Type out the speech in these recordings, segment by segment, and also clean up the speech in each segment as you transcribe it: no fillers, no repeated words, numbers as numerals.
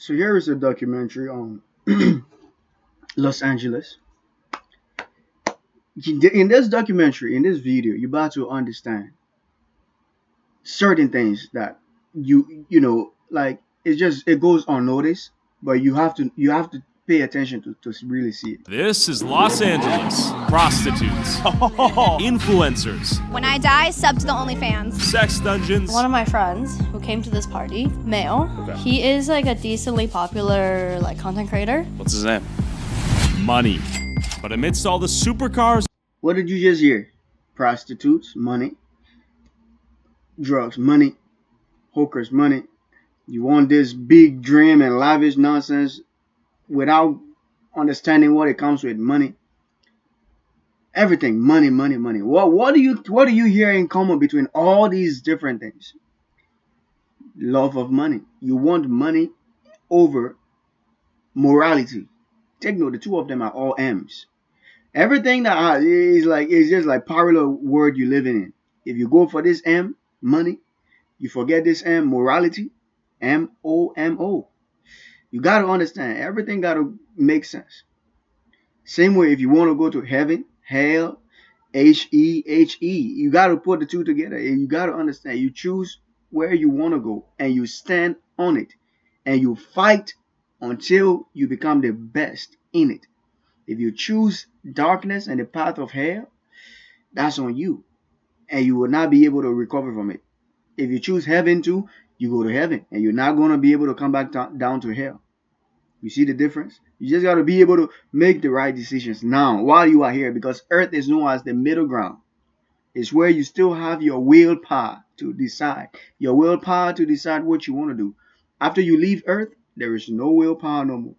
So here is a documentary on Los Angeles. In this documentary, in this video, you're about to understand certain things that like it goes unnoticed, but you have to pay attention to really see it. This is Los Angeles. Prostitutes. Influencers. When I die, sub to the OnlyFans. Sex dungeons. One of my friends who came to this party, male, he is like a decently popular like content creator. What's his name? Money. But amidst all the supercars. What did you just hear? Prostitutes, money. Drugs, money. Hookers, money. You want this big dream and lavish nonsense without understanding what it comes with, money. Everything, money, money, money. What do you hear in common between all these different things? Love of money. You want money over morality. Take note, the two of them are all M's. Everything that is just like parallel word you living in. If you go for this M, money, you forget this M, morality, MOMO. You got to understand, everything got to make sense. Same way, if you want to go to heaven, hell, HEHE, you got to put the two together. You got to understand, you choose where you want to go and you stand on it and you fight until you become the best in it. If you choose darkness and the path of hell, that's on you and you will not be able to recover from it. If you choose heaven too, you go to heaven and you're not going to be able to come back down to hell. You see the difference? You just got to be able to make the right decisions now while you are here, because earth is known as the middle ground. It's where you still have your willpower to decide. Your willpower to decide what you want to do. After you leave earth, there is no willpower no more.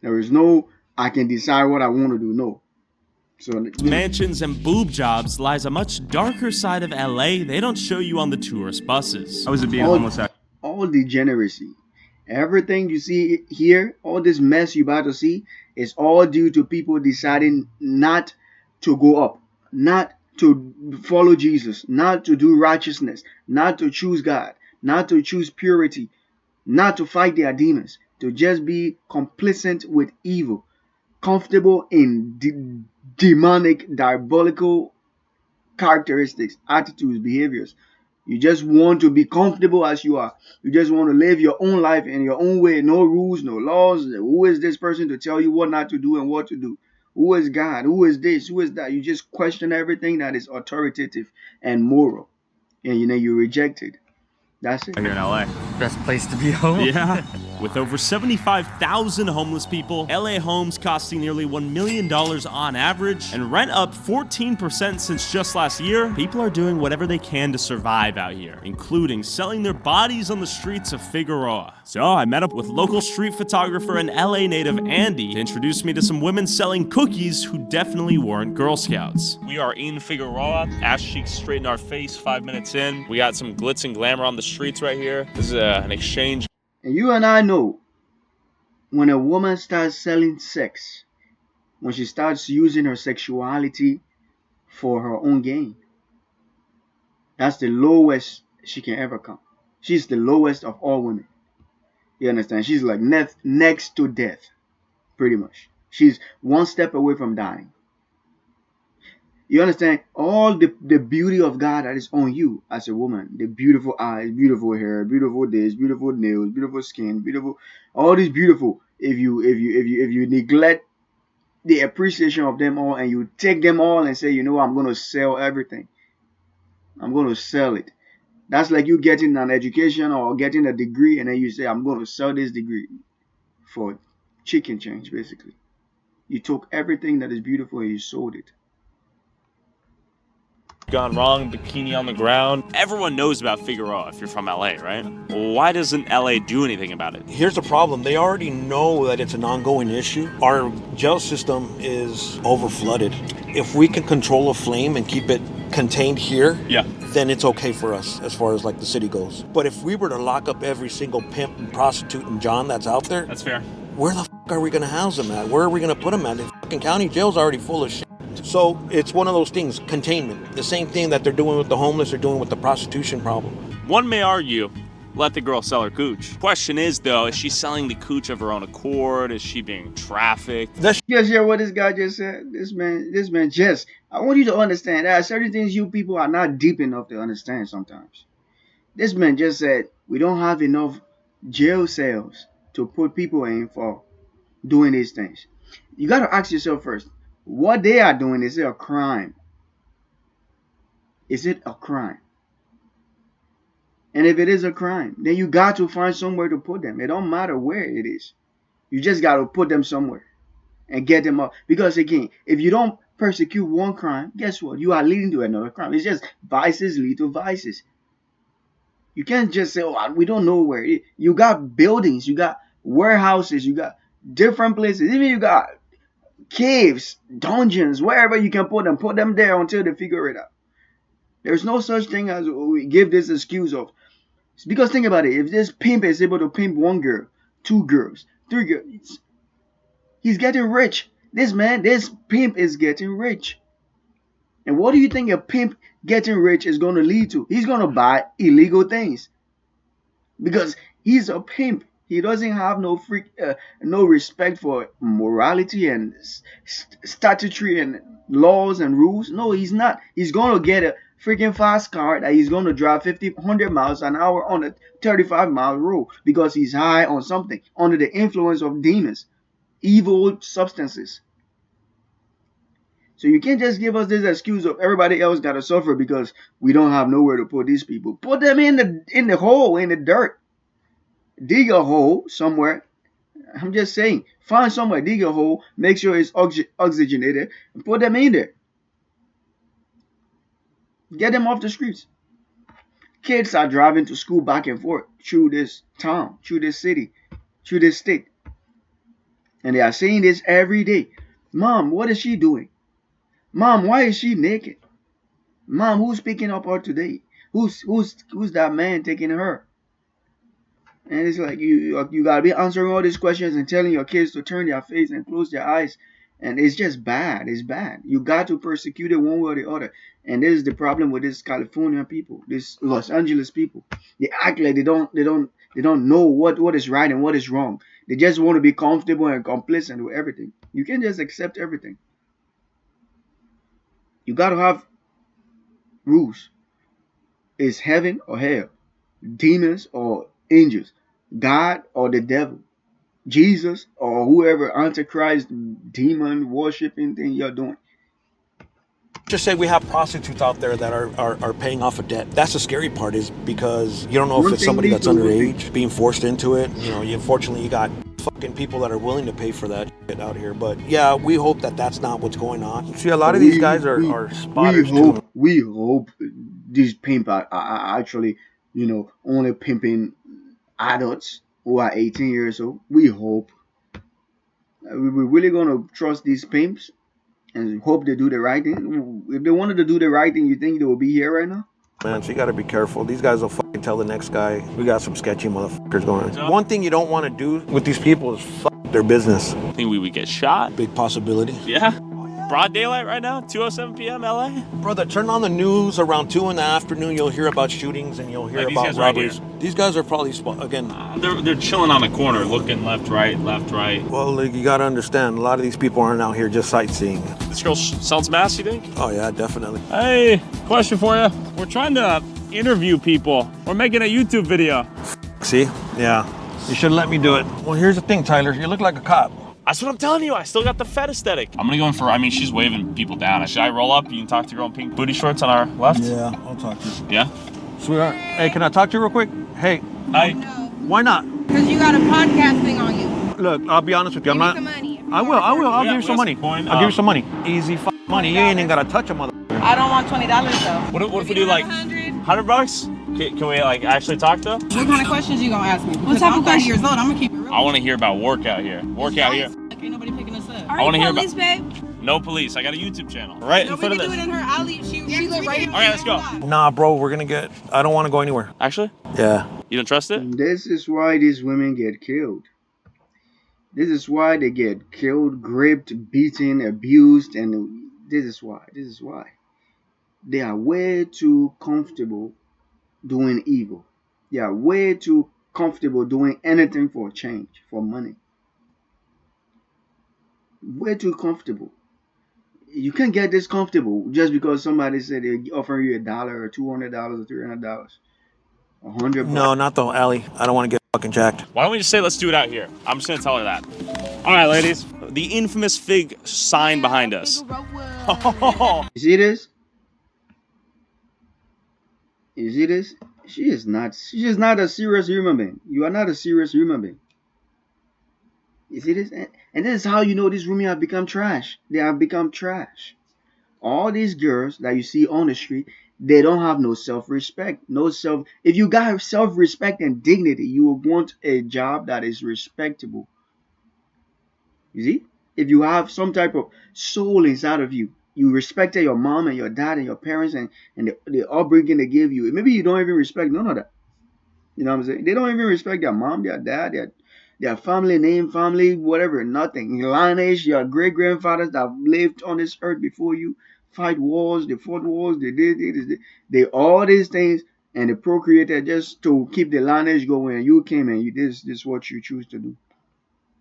There is no, I can decide what I want to do. No. So, mansions and boob jobs lies a much darker side of LA they don't show you on the tourist buses. How is it being homeless? All degeneracy. Everything you see here, all this mess you're about to see, is all due to people deciding not to go up, not to follow Jesus, not to do righteousness, not to choose God, not to choose purity, not to fight their demons, to just be complacent with evil, comfortable in demonic, diabolical characteristics, attitudes, behaviors. You just want to be comfortable as you are. You just want to live your own life in your own way. No rules, no laws. Who is this person to tell you what not to do and what to do? Who is God? Who is this? Who is that? You just question everything that is authoritative and moral. And you reject it. That's it. Here in LA. Best place to be home. Yeah. With over 75,000 homeless people, LA homes costing nearly $1 million on average, and rent up 14% since just last year, people are doing whatever they can to survive out here, including selling their bodies on the streets of Figueroa. So I met up with local street photographer and LA native Andy to introduce me to some women selling cookies who definitely weren't Girl Scouts. We are in Figueroa, ass cheeks straight in our face 5 minutes in. We got some glitz and glamour on the streets right here. This is an exchange. And you and I know, when a woman starts selling sex, when she starts using her sexuality for her own gain, that's the lowest she can ever come. She's the lowest of all women. You understand? She's like next to death, pretty much. She's one step away from dying. You understand? All the beauty of God that is on you as a woman, the beautiful eyes, beautiful hair, beautiful this, beautiful nails, beautiful skin, beautiful, all these beautiful. If you neglect the appreciation of them all and you take them all and say, I'm going to sell everything. I'm going to sell it. That's like you getting an education or getting a degree and then you say, I'm going to sell this degree for chicken change, basically. You took everything that is beautiful and you sold it. Gone wrong, bikini on the ground. Everyone knows about Figueroa if you're from LA, right? Why doesn't LA do anything about it? Here's the problem. They already know that it's an ongoing issue. Our jail system is over flooded. If we can control a flame and keep it contained here, then it's okay for us as far as like the city goes. But if we were to lock up every single pimp and prostitute and John that's out there, that's fair. Where the are we going to house them at? Where are we going to put them at? The fucking county jail's already full of shit. So it's one of those things, containment. The same thing that they're doing with the homeless, they're doing with the prostitution problem. One may argue let the girl sell her cooch. Question is, though, is she selling the cooch of her own accord? Is she being trafficked? You guys hear what this guy just said? This man just, I want you to understand that certain things you people are not deep enough to understand sometimes. This man just said, we don't have enough jail cells to put people in for doing these things. You got to ask yourself first, what they are doing, is it a crime? Is it a crime? And if it is a crime, then you got to find somewhere to put them. It don't matter where it is. You just got to put them somewhere and get them up. Because again, if you don't persecute one crime, guess what? You are leading to another crime. It's just vices lead to vices. You can't just say, oh, we don't know where. You got buildings, you got warehouses, you got different places. Even you got caves, dungeons, wherever you can put them there until they figure it out. There's no such thing as we give this excuse of. Because think about it, if this pimp is able to pimp one girl, two girls, three girls, he's getting rich. This pimp is getting rich. And what do you think a pimp getting rich is going to lead to? He's going to buy illegal things. Because he's a pimp. He doesn't have no respect for morality and statutory and laws and rules. No, he's not. He's going to get a freaking fast car that he's going to drive 100 miles an hour on a 35-mile road because he's high on something, under the influence of demons, evil substances. So you can't just give us this excuse of everybody else got to suffer because we don't have nowhere to put these people. Put them in the hole, in the dirt. Dig a hole somewhere. I'm just saying, find somewhere, dig a hole, make sure it's oxygenated, and put them in there. Get them off the streets. Kids are driving to school back and forth through this town, through this city, through this state. And they are saying this every day. Mom, what is she doing? Mom, why is she naked? Mom, who's picking up her today? Who's that man taking her? And it's like you gotta be answering all these questions and telling your kids to turn their face and close their eyes. And it's just bad. It's bad. You got to persecute it one way or the other. And this is the problem with this California people, this Los Angeles people. They act like they don't know what is right and what is wrong. They just want to be comfortable and complacent with everything. You can't just accept everything. You got to have rules. It's heaven or hell, demons or angels, God or the devil, Jesus or whoever Antichrist demon worshiping thing you're doing. Just say we have prostitutes out there that are paying off a debt. That's the scary part, is because you don't know if it's somebody that's underage being forced into it. Unfortunately, you got fucking people that are willing to pay for that shit out here. But yeah, we hope that that's not what's going on. See, a lot of these guys are spotters too. We hope these pimp are actually, only pimping adults who are 18 years old. We hope. We're really gonna trust these pimps and hope they do the right thing. If they wanted to do the right thing, you think they will be here right now? Man, so you gotta be careful. These guys will fucking tell the next guy, we got some sketchy motherfuckers going on. One thing you don't want to do with these people is fuck their business. I think we would get shot. Big possibility. Yeah. Broad daylight right now, 2:07 p.m. LA. Brother, turn on the news around 2 in the afternoon. You'll hear about shootings and you'll hear about robberies. These guys are probably again. They're chilling on the corner, looking left, right. Well, you gotta understand, a lot of these people aren't out here just sightseeing. This girl sells masks, you think? Oh yeah, definitely. Hey, question for you. We're trying to interview people. We're making a YouTube video. See? Yeah. You should let me do it. Well, here's the thing, Tyler. You look like a cop. That's what I'm telling you. I still got the Fed aesthetic. I'm gonna go in for, she's waving people down. Should I roll up? You can talk to your girl in pink booty shorts on our left? Yeah, I'll talk to you. Yeah? Sweetheart, hey, can I talk to you real quick? Hey. Hi. No. Why not? Because you got a podcast thing on you. Look, I'll be honest with you. Give me some money. I will. I'll give you some money. Coin. I'll give you some money. Easy money. You ain't even gotta touch a mother. I don't want $20 though. What if we do like $100? Can we like actually talk though? What kind of questions you gonna ask me? What type of questions? I'm 30 years old. I'm gonna keep it real. I want to hear about work out here. Ain't nobody picking us up. I want to hear about. Babe? No police. I got a YouTube channel right in front of we this. can do it in her alley. She live right here. All right, let's go. Nah, bro, I don't want to go anywhere. Actually? Yeah. You don't trust it? And this is why these women get killed. This is why they get killed, raped, beaten, abused, and this is why. They are way too comfortable doing evil. They are way too comfortable doing anything for change, for money. Way too comfortable. You can't get this comfortable just because somebody said they're offering you $1 or $200 or $300, $100. No, not though, Allie. I don't want to get fucking jacked. Why don't we just say let's do it out here? I'm just gonna tell her that. All right, ladies. The infamous fig sign behind us. You see this? You see this? She is not. She is not a serious human being. You are not a serious human being. You see this? And this is how you know these women have become trash. They have become trash. All these girls that you see on the street, they don't have no self-respect. No self. If you got self-respect and dignity, you will want a job that is respectable. You see? If you have some type of soul inside of you, you respected your mom and your dad and your parents and the upbringing they gave you. Maybe you don't even respect none of that. You know what I'm saying? They don't even respect their mom, their dad, their family name, family, whatever, nothing. Lineage, your great grandfathers that lived on this earth before you, fight wars, they fought wars, they did this, they all these things, and they procreated just to keep the lineage going. And you came and this is what you choose to do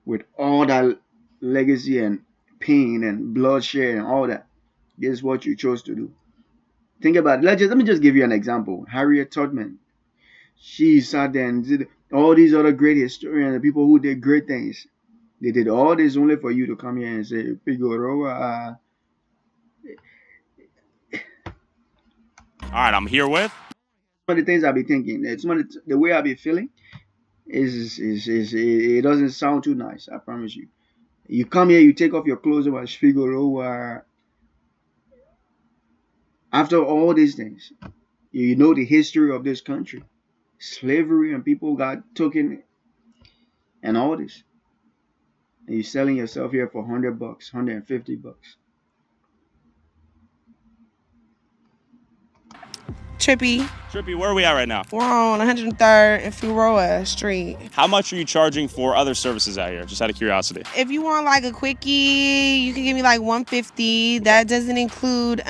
with all that legacy and pain and bloodshed and all that. This is what you chose to do. Think about it. Let me just give you an example. Harriet Tubman. She sat there and did all these other great historians, the people who did great things. They did all this only for you to come here and say, Figueroa. All right, I'm here with. Some of the things I be thinking, the way I be feeling it doesn't sound too nice. I promise you. You come here, you take off your clothes about Figueroa. After all these things, you know the history of this country, slavery and people got taken and all this. And you're selling yourself here for $100, $150. Trippy. Trippy, where are we at right now? We're on 103rd and Figueroa Street. How much are you charging for other services out here? Just out of curiosity. If you want like a quickie, you can give me like 150. That doesn't include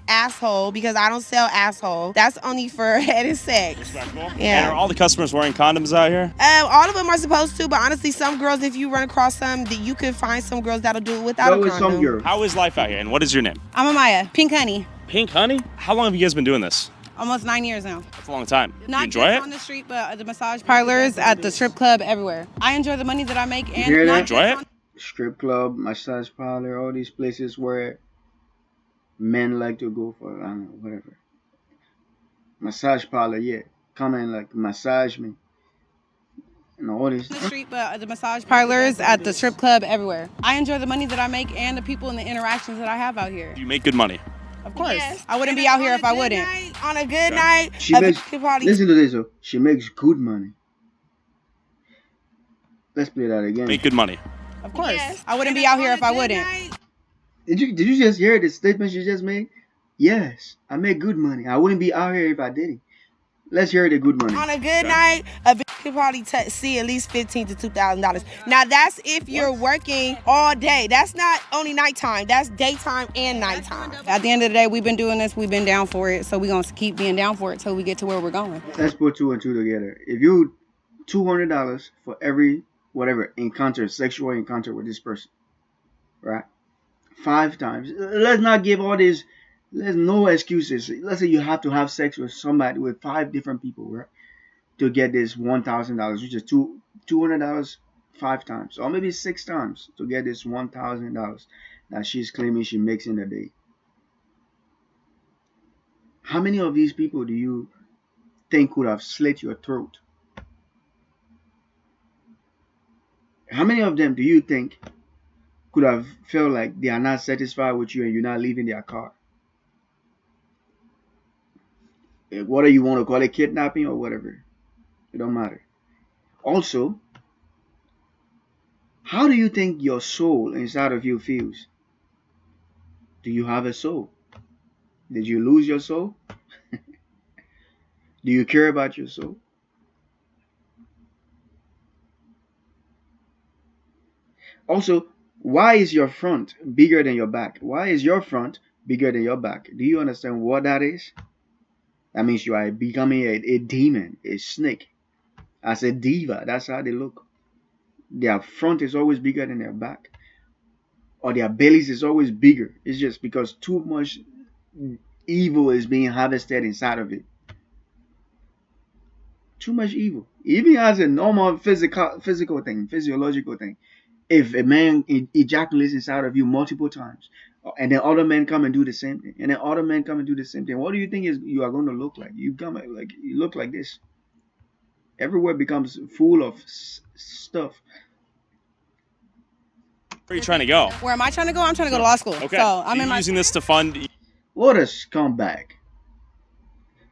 asshole because I don't sell asshole. That's only for head and sex. Respectful. Yeah. And are all the customers wearing condoms out here? All of them are supposed to, but honestly, some girls, if you run across some, that you could find some girls that'll do it without a Always condom. some girls. How is life out here? And what is your name? I'm Amaya, Pink Honey. Pink Honey? How long have you guys been doing this? Almost 9 years now. That's a long time. Not you enjoy just it? on the street, but at the massage parlors, at the strip club, everywhere. I enjoy the money that I make, and hear not that? just Enjoy it? on- Strip club, massage parlor, all these places where men like to go for, I don't know, whatever. Massage parlor, yeah. Come and like massage me. And all this. the street, but at the massage parlors, at the strip club, everywhere. I enjoy the money that I make and the people and the interactions that I have out here. Do you make good money? Of course. Yes. I wouldn't be out here if I wouldn't. On a good night, She a makes, bitch could probably listen to this, though. She makes good money. Let's play that again. Make good money. Of course. Yes. I wouldn't be out here if I wouldn't. Did you just hear the statement she just made? Yes, I make good money. I wouldn't be out here if I didn't. Let's hear the good money. On a good night, a bitch could probably see at least $1,500 to $2,000. Now that's if you're working all day. That's not only nighttime. That's daytime and nighttime. At the end of the day, we've been doing this. We've been down for it. So we're gonna keep being down for it till we get to where we're going. Let's put two and two together. If you $200 for every whatever encounter, sexual encounter with this person, right? 5 times. Let's not give all these. There's no excuses. Let's say you have to have sex with somebody with 5 different people, right? To get this $1,000, which is $200 5 times, or maybe 6 times to get this $1,000 that she's claiming she makes in a day. How many of these people do you think could have slit your throat? How many of them do you think could have felt like they are not satisfied with you and you're not leaving their car? Whether you want to call it kidnapping or whatever, it don't matter. Also, how do you think your soul inside of you feels? Do you have a soul? Did you lose your soul? Do you care about your soul? Also, why is your front bigger than your back? Why is your front bigger than your back? Do you understand what that is? That means you are becoming a demon, a snake. As a diva, that's how they look. Their front is always bigger than their back, or their bellies is always bigger. It's just because too much evil is being harvested inside of it. Too much evil. Even as a normal physical thing, physiological thing. If a man ejaculates inside of you multiple times, and then other men come and do the same thing, and then other men come and do the same thing, what do you think is you are going to look like? You look like this. Everywhere becomes full of stuff. Where are you trying to go? Where am I trying to go? I'm trying to go to law school. Okay. So I'm You're in my using this to fund. What a scumbag.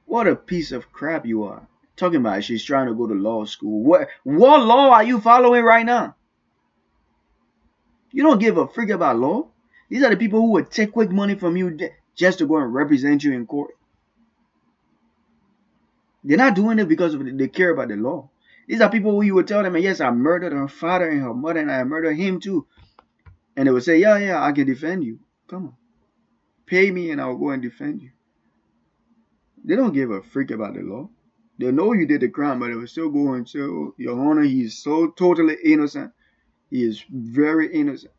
What a piece of crap you are. Talking about she's trying to go to law school. What law are you following right now? You don't give a freak about law. These are the people who would take quick money from you just to go and represent you in court. They're not doing it because they care about the law. These are people who you would tell them, yes, I murdered her father and her mother, and I murdered him too. And they would say, yeah, I can defend you. Come on. Pay me and I'll go and defend you. They don't give a freak about the law. They know you did the crime, but they will still go and say, oh, Your Honor, he is so totally innocent. He is very innocent.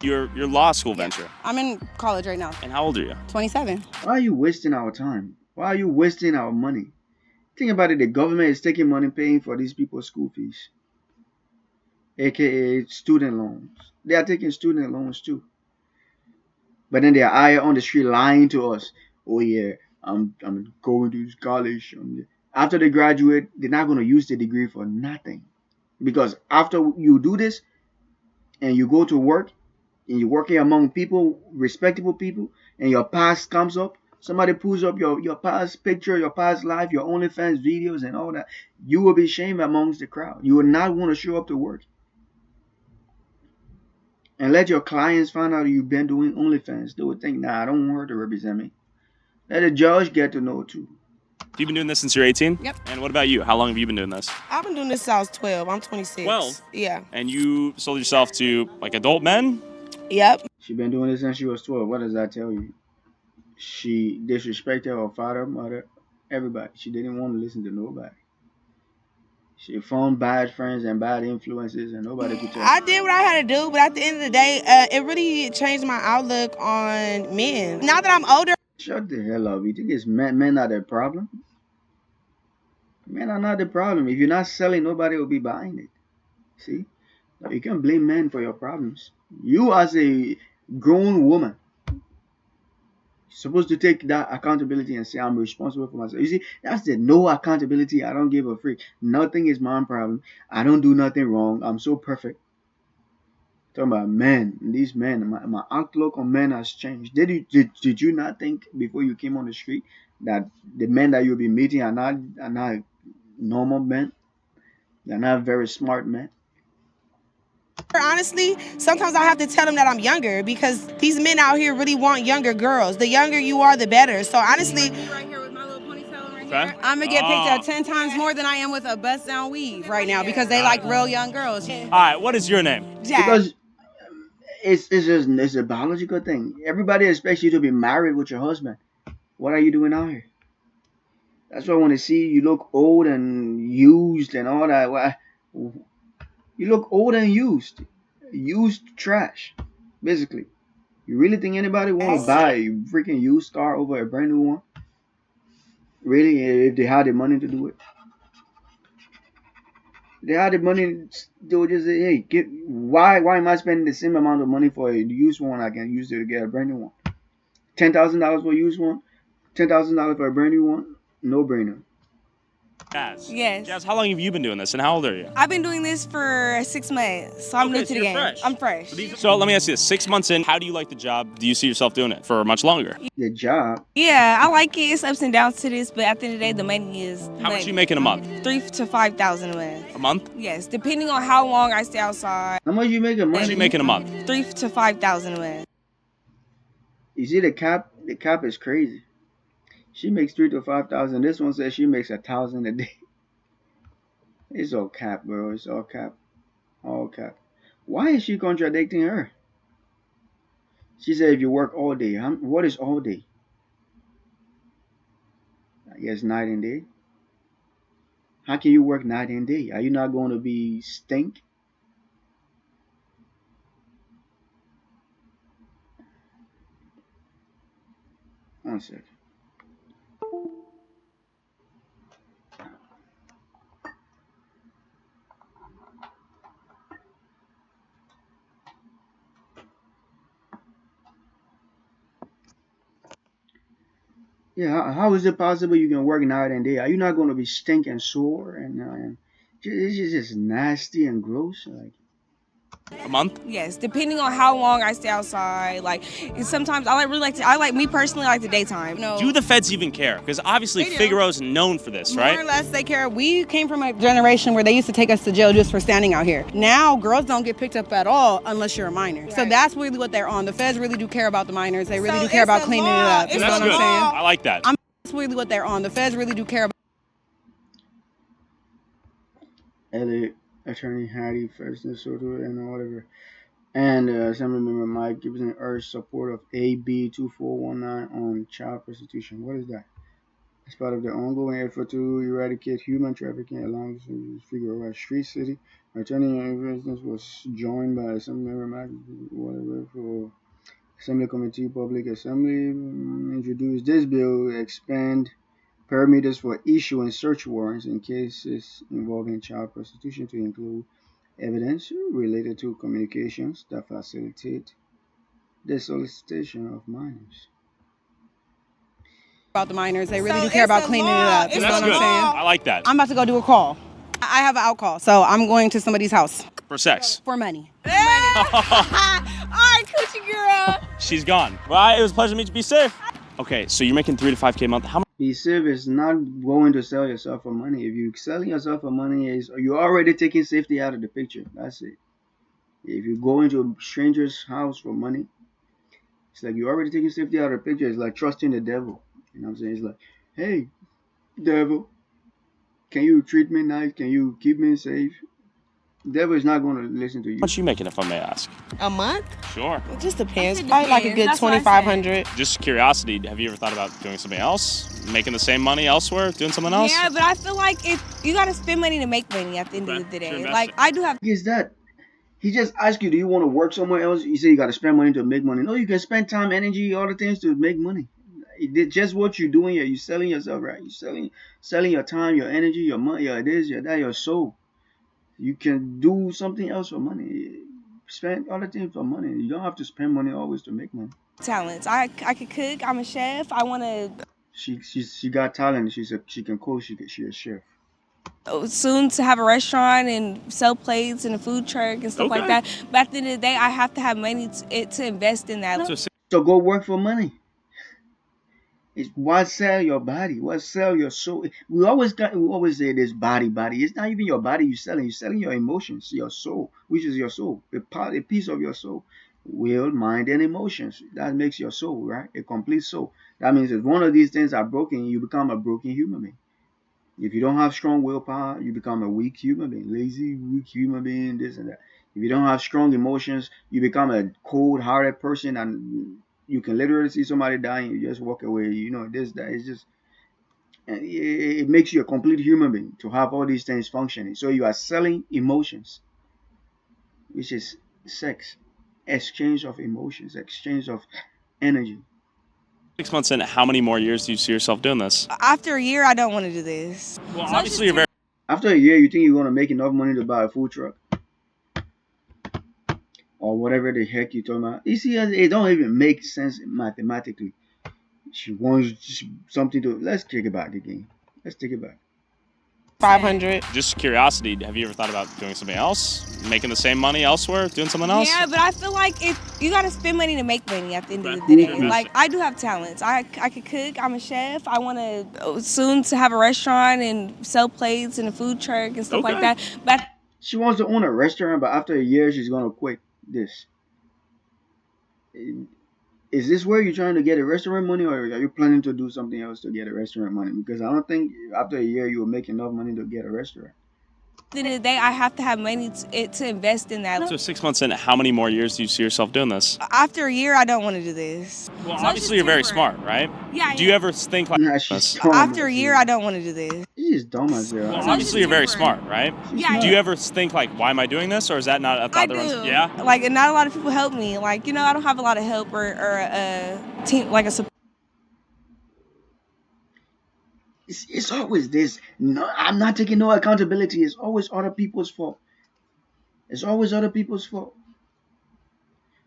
Your law school venture. I'm in college right now. And how old are you? 27. Why are you wasting our time? Why are you wasting our money? Think about it. The government is taking money paying for these people's school fees, aka student loans. They are taking student loans too. But then they are out on the street lying to us. Oh yeah, I'm going to college. After they graduate, they're not going to use the degree for nothing. Because after you do this and you go to work and you're working among people, respectable people, and your past comes up, somebody pulls up your past picture, your past life, your OnlyFans videos and all that, you will be shamed amongst the crowd. You will not want to show up to work. And let your clients find out you've been doing OnlyFans. They would think, nah, I don't want her to represent me. Let the judge get to know too. You've been doing this since you're 18? Yep. And what about you? How long have you been doing this? I've been doing this since I was 12. I'm 26. 12? Yeah. And you sold yourself to like adult men? Yep. She been doing this since she was 12. What does that tell you? She disrespected her father, mother, everybody. She didn't want to listen to nobody. She found bad friends and bad influences, and nobody could tell her. I did what I had to do, but at the end of the day, it really changed my outlook on men. Now that I'm older. Shut the hell up. You think it's men are the problem? Men are not the problem. If you're not selling, nobody will be buying it. See? Now, you can't blame men for your problems. You as a grown woman, supposed to take that accountability and say, I'm responsible for myself. You see, that's the no accountability. I don't give a freak. Nothing is my problem. I don't do nothing wrong. I'm so perfect. Talking about men, these men, my outlook on men has changed. Did you not think before you came on the street that the men that you'll be meeting are not normal men? They're not very smart men. Honestly, sometimes I have to tell them that I'm younger because these men out here really want younger girls. The younger you are, the better. So honestly, right here with my little ponytail right here, I'm gonna get picked up 10 times more than I am with a bust down weave right now because they like real young girls. All right, what is your name? Jack. Because it's a biological thing. Everybody expects you to be married with your husband. What are you doing out here? That's why I want to see you look old and used and all that. You look old and used. Used trash, basically. You really think anybody want to buy a freaking used car over a brand new one? Really? If they had the money to do it? If they had the money, they would just say, hey, why am I spending the same amount of money for a used one I can use it to get a brand new one? $10,000 for a used one? $10,000 for a brand new one? No brainer. Jazz. Yes. Jazz, how long have you been doing this and how old are you? I've been doing this for 6 months, so I'm new to the game. Fresh. I'm fresh. So let me ask you this. 6 months in, how do you like the job? Do you see yourself doing it for much longer? The job? Yeah, I like it. It's ups and downs to this, but at the end of the day, the money is How much you make in a month? 3,000 to 5,000 a month. A month? Yes, depending on how long I stay outside. How much you make a How much month? you make in a month? 3,000 to 5,000 a month. You see the cap? The cap is crazy. She makes 3,000 to 5,000. This one says she makes 1,000 a day. It's all cap, bro. It's all cap. All cap. Why is she contradicting her? She said if you work all day. What is all day? I guess night and day. How can you work night and day? Are you not going to be stink? One sec. Yeah, how is it possible you can work night and day? Are you not going to be stinking sore and it's just nasty and gross? Like, A month? Yes, depending on how long I stay outside. Like sometimes I like me personally I like the daytime. No. Do the feds even care? Because obviously They do. Figaro's known for this, More right? or less, they care. We came from a generation where they used to take us to jail just for standing out here. Now, girls don't get picked up at all unless you're a minor. Right. So that's really what they're on. The feds really do care about the minors. They really do care about cleaning it up. You know That's what I'm good. saying? I like that. That's really what they're on. The feds really do care about. LA Attorney Hattie Fresno Soto and whatever. And Assemblymember Mike Gibson urged support of AB 2419 on child prostitution. What is that? As part of the ongoing effort to eradicate human trafficking along the Figueroa Street City, Attorney Fresno was joined by Assemblymember Mike whatever for Assembly Committee Public Assembly introduced this bill to expand parameters for issuing search warrants in cases involving child prostitution to include evidence related to communications that facilitate the solicitation of minors. About the minors. They really do care about cleaning it up. You know That's what I'm good. saying? I like that. I'm about to go do a call. I have an out call, so I'm going to somebody's house For sex. for money. All right, coochie girl. She's gone. Well, it was a pleasure to meet you. Be safe. Okay, so you're making 3 to 5K a month. How much? Be safe is not going to sell yourself for money. If you're selling yourself for money, you're already taking safety out of the picture. That's it. If you go into a stranger's house for money, it's like you're already taking safety out of the picture. It's like trusting the devil. You know what I'm saying? It's like, hey, devil, can you treat me nice? Can you keep me safe? Devil is not going to listen to you. How much are you making, if I may ask? A month? Sure. It just depends. It Probably like a depends. good That's what I said. 2,500. Just curiosity, have you ever thought about doing something else? Making the same money elsewhere? Doing something else? Yeah, but I feel like if you gotta spend money to make money at the end Okay. of the To day. invest Like it. I do have Is that he just asked you, do you want to work somewhere else? You say you got to spend money to make money. No, you can spend time, energy, all the things to make money. Just what you're doing here, you're selling yourself, right? You're selling your time, your energy, your money, your this, your that, your soul. You can do something else for money. Spend other things for money. You don't have to spend money always to make money. talents. I could cook. I'm a chef. I want to She got talent. She can cook. She a chef. soon to have a restaurant and sell plates and a food truck and stuff like Okay. that. But at the end of the day, I have to have money to invest in that. So go work for money. It's why sell your body? Why sell your soul? We always say this body. It's not even your body you're selling. You're selling your emotions, your soul, which is your soul, a piece of your soul, will, mind, and emotions. That makes your soul, right? A complete soul. That means if one of these things are broken, you become a broken human being. If you don't have strong willpower, you become a weak human being, lazy, weak human being, this and that. If you don't have strong emotions, you become a cold-hearted person, and you can literally see somebody dying, you just walk away. You know this, that. It's just it makes you a complete human being to have all these things functioning. So you are selling emotions, which is sex, exchange of emotions, exchange of energy. 6 months in, how many more years do you see yourself doing this? After a year, I don't want to do this. Well, obviously you're very After a year, you think you're gonna make enough money to buy a food truck? Or whatever the heck you're talking about. You see, it don't even make sense mathematically. She wants something to. Let's take it back again. Let's take it back. 500. just curiosity, have you ever thought about doing something else? Making the same money elsewhere? Doing something else? Yeah, but I feel like if you gotta spend money to make money at the end of Okay. the day. Yeah. Like I do have talents. I could cook. I'm a chef. I want to soon to have a restaurant and sell plates and a food truck and stuff like Okay. that. But She wants to own a restaurant, but after a year, she's gonna quit this. Is this where you're trying to get a restaurant money, or are you planning to do something else to get a restaurant money? Because I don't think after a year you will make enough money to get a restaurant. the end of the day, I have to have money to invest in that. So 6 months in, how many more years do you see yourself doing this? After a year, I don't want to do this. Well, So obviously you're very smart, right? Yeah. Do you ever think like Nah, she's this? dumb After a as year, hell. I don't want to do this. She's dumb as hell. Well, So obviously you're very temporary. smart, right? Yeah. Do you ever think like, why am I doing this, or is that not a thought I that do. runs? Yeah. Like, and not a lot of people help me. Like, I don't have a lot of help or a team, like a support. It's always this. No, I'm not taking no accountability. It's always other people's fault. It's always other people's fault.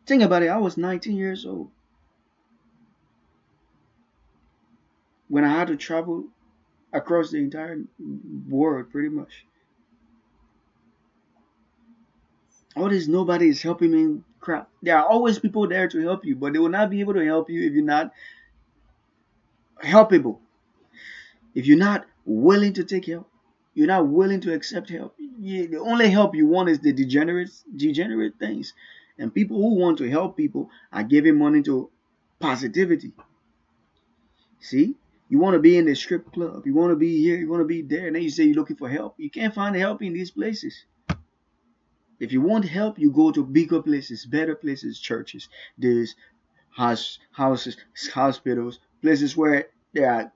Think about it. I was 19 years old when I had to travel across the entire world, pretty much. All this nobody is helping me crap. There are always people there to help you, but they will not be able to help you if you're not helpable. If you're not willing to take help, you're not willing to accept help. The only help you want is the degenerate things. And people who want to help people are giving money to positivity. See? You want to be in the strip club. You want to be here. You want to be there. And then you say you're looking for help. You can't find help in these places. If you want help, you go to bigger places, better places, churches. There's houses, hospitals, places where there are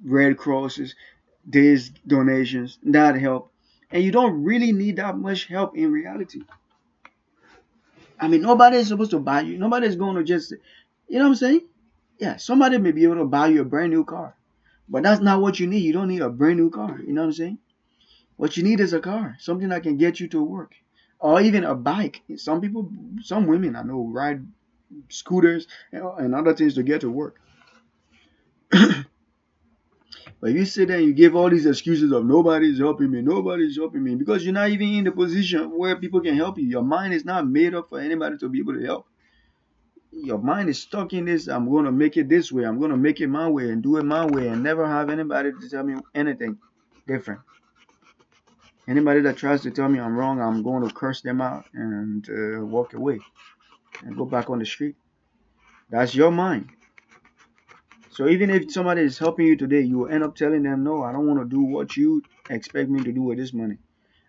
Red Crosses, there's donations, that help. And you don't really need that much help in reality. I mean, nobody is supposed to buy you. Nobody's going to just, you know what I'm saying? Yeah, somebody may be able to buy you a brand new car. But that's not what you need. You don't need a brand new car. You know what I'm saying? What you need is a car, something that can get you to work. Or even a bike. Some people, some women I know ride scooters and other things to get to work. But you sit there and you give all these excuses of nobody's helping me, because you're not even in the position where people can help you. Your mind is not made up for anybody to be able to help. Your mind is stuck in this, I'm going to make it this way, I'm going to make it my way and do it my way and never have anybody to tell me anything different. Anybody that tries to tell me I'm wrong, I'm going to curse them out and walk away and go back on the street. That's your mind. So even if somebody is helping you today, you will end up telling them, no, I don't want to do what you expect me to do with this money.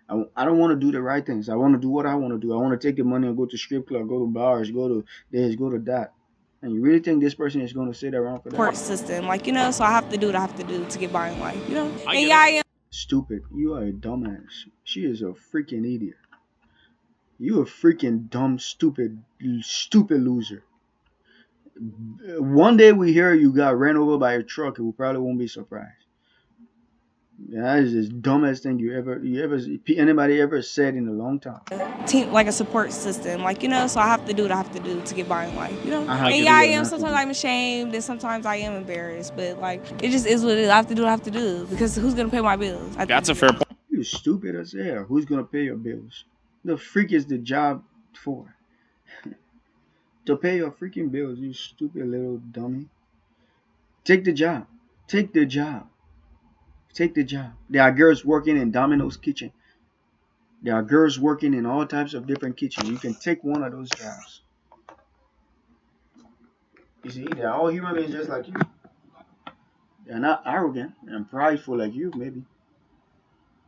I don't want to do the right things. I want to do what I want to do. I want to take the money and go to strip club, go to bars, go to this, go to that. And you really think this person is going to sit around for that? Support system, so I have to do what I have to do to get by in life, I am. Stupid. You are a dumbass. She is a freaking idiot. You a freaking dumb, stupid loser. One day we hear you got ran over by a truck, and we probably won't be surprised. That is the dumbest thing anybody ever said in a long time. Team, like a support system, so I have to do what I have to do to get by in life, I am. Sometimes I'm ashamed, and sometimes I am embarrassed, but it just is what it is. I have to do what I have to do, because who's gonna pay my bills? That's a fair point. You stupid as hell. Who's gonna pay your bills? The freak is the job for? To pay your freaking bills, you stupid little dummy. Take the job. Take the job. Take the job. There are girls working in Domino's kitchen. There are girls working in all types of different kitchens. You can take one of those jobs. You see, they're all human beings just like you. They're not arrogant and prideful like you, maybe.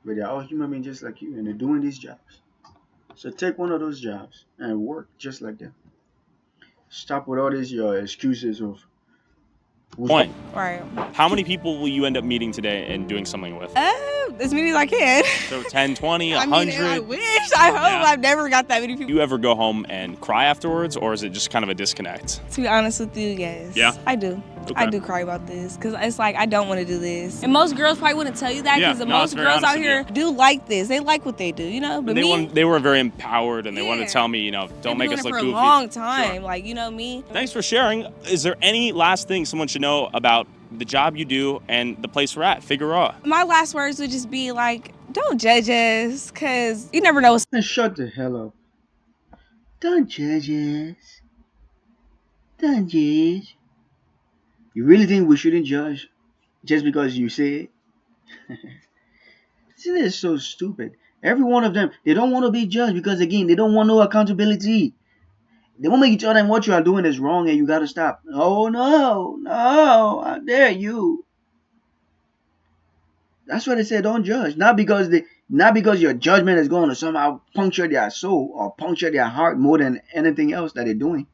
But they're all human beings just like you, and they're doing these jobs. So take one of those jobs and work just like them. Stop with all these your excuses of Point. Right. How many people will you end up meeting today and doing something with? As many as I can. So 10, 20, I 100? mean, I wish. I hope. Yeah. I've never got that many people. Do you ever go home and cry afterwards, or is it just kind of a disconnect? To be honest with you, yes. Yeah? I do. Okay. I do cry about this, because it's I don't want to do this. And most girls probably wouldn't tell you that, Yeah, because no, most that's very girls honest out of here do like this. They like what they do, But They were very empowered, and they wanted to tell me, don't make us look for goofy. a long time, Sure. me. Thanks for sharing. Is there any last thing someone should know about the job you do and the place we're at, Figueroa? My last words would just be don't judge us, because you never know what's. And shut the hell up. Don't judge us. Don't judge. You really think we shouldn't judge just because you say it? See, this is so stupid. Every one of them, they don't want to be judged because, again, they don't want no accountability. The moment you tell them what you are doing is wrong and you got to stop. Oh, no, how dare you. That's why they say don't judge. Not because Not because your judgment is going to somehow puncture their soul or puncture their heart more than anything else that they're doing.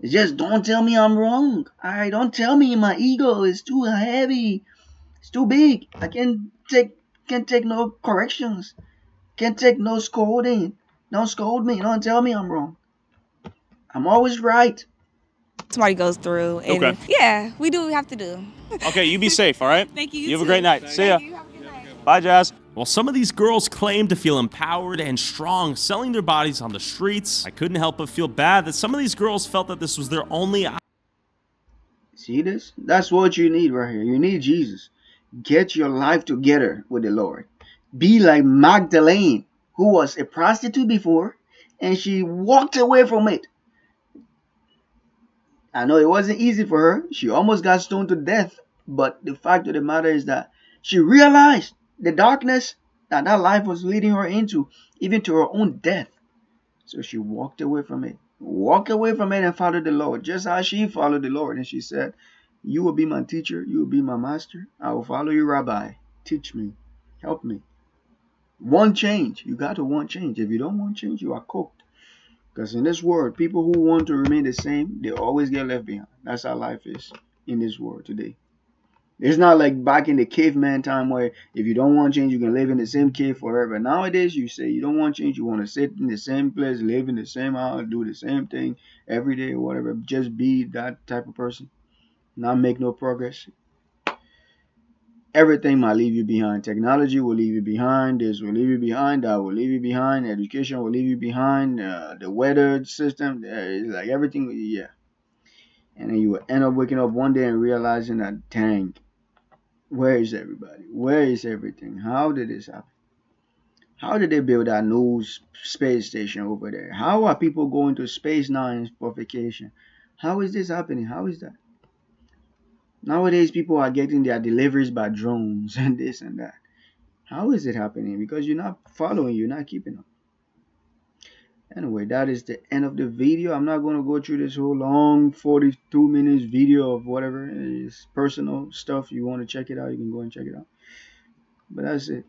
It's just don't tell me I'm wrong. Alright, don't tell me my ego is too heavy. It's too big. I can't take no corrections. Can't take no scolding. Don't scold me. Don't tell me I'm wrong. I'm always right. Somebody goes through, and Okay. yeah, we do what we have to do. Okay, you be safe, all right? Thank you. You have a great night. See ya. You have a good night. Bye, Jazz. While some of these girls claim to feel empowered and strong selling their bodies on the streets, I couldn't help but feel bad that some of these girls felt that this was their only option. See this? That's what you need right here. You need Jesus. Get your life together with the Lord. Be like Magdalene, who was a prostitute before, and she walked away from it. I know it wasn't easy for her. She almost got stoned to death. But the fact of the matter is that she realized the darkness that that life was leading her into, even to her own death. So she walked away from it. Walked away from it and followed the Lord, just as she followed the Lord. And she said, you will be my teacher. You will be my master. I will follow you, Rabbi. Teach me. Help me. Want change. You got to want change. If you don't want change, you are cooked. Because in this world, people who want to remain the same, they always get left behind. That's how life is in this world today. It's not like back in the caveman time where if you don't want change, you can live in the same cave forever. Nowadays, you say you don't want change, you want to sit in the same place, live in the same house, do the same thing every day or whatever. Just be that type of person. Not make no progress. Everything might leave you behind. Technology will leave you behind. This will leave you behind. That will leave you behind. Education will leave you behind. The weather system, it's like everything, yeah. And then you will end up waking up one day and realizing that, dang, where is everybody? Where is everything? How did this happen? How did they build that new space station over there? How are people going to space now for vacation? How is this happening? How is that? Nowadays, people are getting their deliveries by drones and this and that. How is it happening? Because you're not following, you're not keeping up. Anyway, that is the end of the video. I'm not going to go through this whole long 42 minutes video of whatever. It's personal stuff. You want to check it out, you can go and check it out. But that's it.